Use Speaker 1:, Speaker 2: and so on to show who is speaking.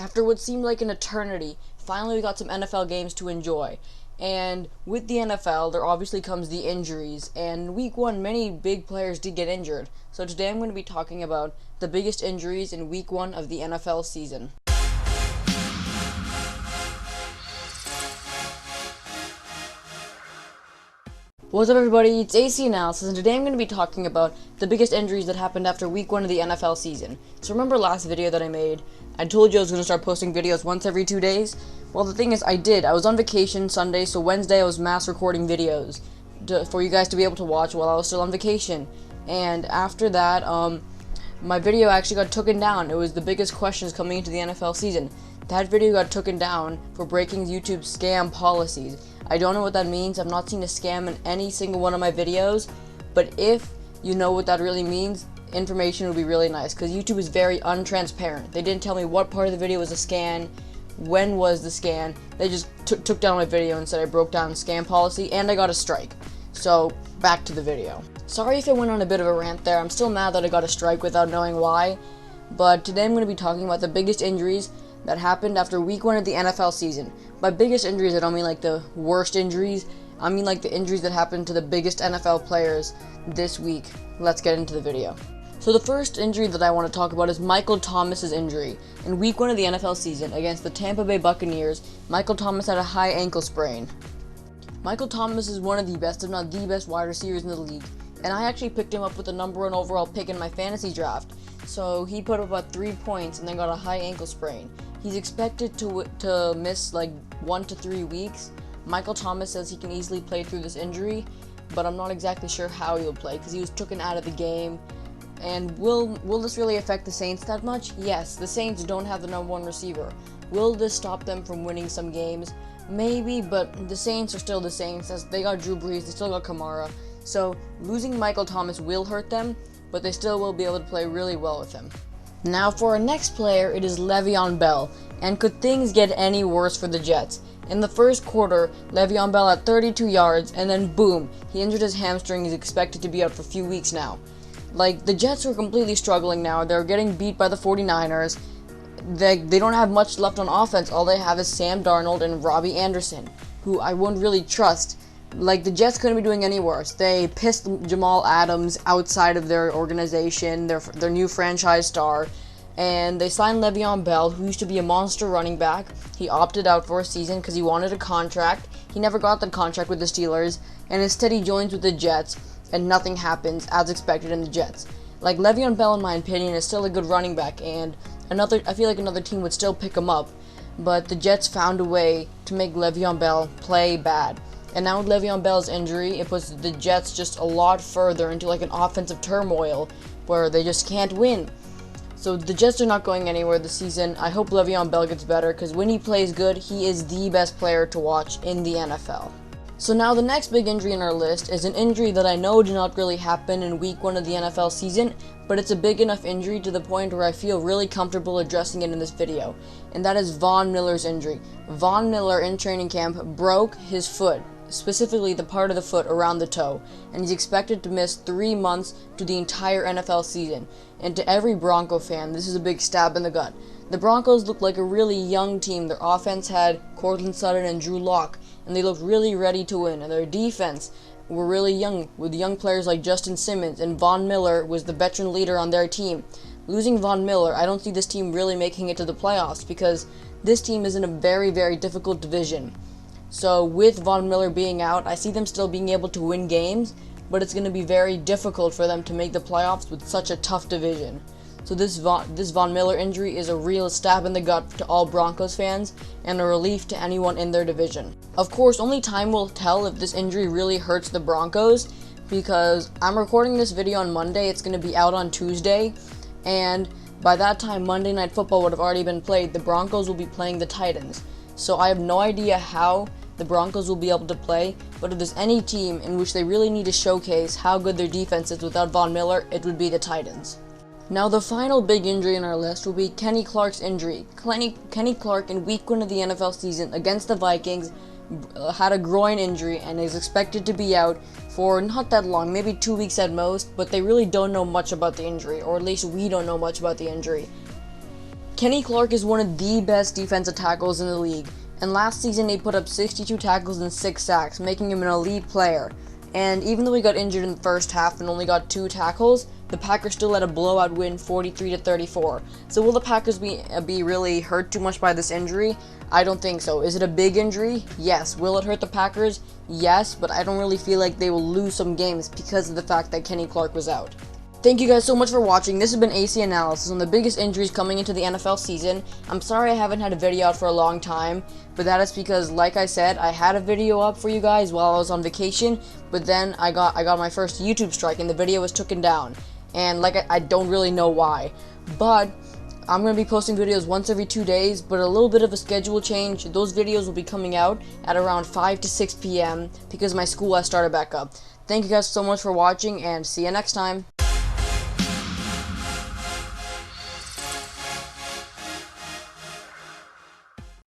Speaker 1: After what seemed like an eternity, finally we got some NFL games to enjoy. And with the NFL, there obviously comes the injuries. And in week one, many big players did get injured. So today I'm going to be talking about the biggest injuries in week one of the NFL season. What's up, everybody? It's AC Analysis, and today I'm going to be talking about the biggest injuries that happened after week one of the NFL season. So remember last video that I made? I told you I was going to start posting videos once every 2 days. Well, the thing is, I did. I was on vacation Sunday, so Wednesday I was mass recording videos for you guys to be able to watch while I was still on vacation. And after that, my video actually got taken down. It was the biggest questions coming into the NFL season. That video got taken down for breaking YouTube's scam policies. I don't know what that means. I've not seen a scam in any single one of my videos, but if you know what that really means, information would be really nice, because YouTube is very untransparent. They didn't tell me what part of the video was a scam, when was the scam. They just took down my video and said I broke down scam policy, and I got a strike. So, back to the video. Sorry if I went on a bit of a rant there. I'm still mad that I got a strike without knowing why, but today I'm going to be talking about the biggest injuries that happened after week one of the NFL season. By biggest injuries, I don't mean like the worst injuries. I mean like the injuries that happened to the biggest NFL players this week. Let's get into the video. So the first injury that I want to talk about is Michael Thomas's injury. In week one of the NFL season against the Tampa Bay Buccaneers, Michael Thomas had a high ankle sprain. Michael Thomas is one of the best, if not the best, wide receivers in the league, and I actually picked him up with the #1 overall pick in my fantasy draft. So he put up about 3 points and then got a high ankle sprain. He's expected to miss like 1 to 3 weeks. Michael Thomas says he can easily play through this injury, but I'm not exactly sure how he'll play because he was taken out of the game. And will this really affect the Saints that much? Yes, the Saints don't have the #1 receiver. Will this stop them from winning some games? Maybe, but the Saints are still the Saints. As they got Drew Brees, they still got Kamara. So losing Michael Thomas will hurt them, but they still will be able to play really well with him. Now for our next player, it is Le'Veon Bell. And could things get any worse for the Jets? In the first quarter, Le'Veon Bell had 32 yards, and then boom, he injured his hamstring. He's expected to be out for a few weeks now. Like, the Jets are completely struggling now. They're getting beat by the 49ers. They don't have much left on offense. All they have is Sam Darnold and Robbie Anderson, who I wouldn't really trust. Like, the Jets couldn't be doing any worse. They pissed Jamal Adams outside of their organization, their new franchise star, and they signed Le'Veon Bell, who used to be a monster running back. He opted out for a season because he wanted a contract. He never got that contract with the Steelers, and instead he joins with the Jets, and nothing happens as expected in the Jets. Like, Le'Veon Bell, in my opinion, is still a good running back, and I feel like another team would still pick him up, but the Jets found a way to make Le'Veon Bell play bad. And now with Le'Veon Bell's injury, it puts the Jets just a lot further into like an offensive turmoil where they just can't win. So the Jets are not going anywhere this season. I hope Le'Veon Bell gets better, because when he plays good, he is the best player to watch in the NFL. So now the next big injury in our list is an injury that I know did not really happen in week one of the NFL season, but it's a big enough injury to the point where I feel really comfortable addressing it in this video, and that is Von Miller's injury. Von Miller in training camp broke his foot, specifically the part of the foot around the toe, and he's expected to miss 3 months to the entire NFL season. And to every Bronco fan, this is a big stab in the gut. The Broncos looked like a really young team. Their offense had Courtland Sutton and Drew Lock, and they looked really ready to win. And their defense were really young, with young players like Justin Simmons, and Von Miller was the veteran leader on their team. Losing Von Miller, I don't see this team really making it to the playoffs, because this team is in a very, very difficult division. So with Von Miller being out, I see them still being able to win games, but it's going to be very difficult for them to make the playoffs with such a tough division. So this Von Miller injury is a real stab in the gut to all Broncos fans, and a relief to anyone in their division. Of course, only time will tell if this injury really hurts the Broncos, because I'm recording this video on Monday. It's going to be out on Tuesday, and by that time Monday Night Football would have already been played. The Broncos will be playing the Titans. So I have no idea how the Broncos will be able to play, but if there's any team in which they really need to showcase how good their defense is without Von Miller, it would be the Titans. Now the final big injury on our list will be Kenny Clark's injury. Kenny Clark in week 1 of the NFL season against the Vikings had a groin injury and is expected to be out for not that long, maybe 2 weeks at most, but they really don't know much about the injury, or at least we don't know much about the injury. Kenny Clark is one of the best defensive tackles in the league, and last season he put up 62 tackles and 6 sacks, making him an elite player. And even though he got injured in the first half and only got 2 tackles, the Packers still had a blowout win 43-34. So will the Packers be really hurt too much by this injury? I don't think so. Is it a big injury? Yes. Will it hurt the Packers? Yes, but I don't really feel like they will lose some games because of the fact that Kenny Clark was out. Thank you guys so much for watching. This has been AC Analysis on the biggest injuries coming into the NFL season. I'm sorry I haven't had a video out for a long time, but that is because, like I said, I had a video up for you guys while I was on vacation, but then I got my first YouTube strike and the video was taken down. And I don't really know why. But I'm going to be posting videos once every 2 days, but a little bit of a schedule change. Those videos will be coming out at around 5 to 6 p.m. because my school has started back up. Thank you guys so much for watching, and see you next time.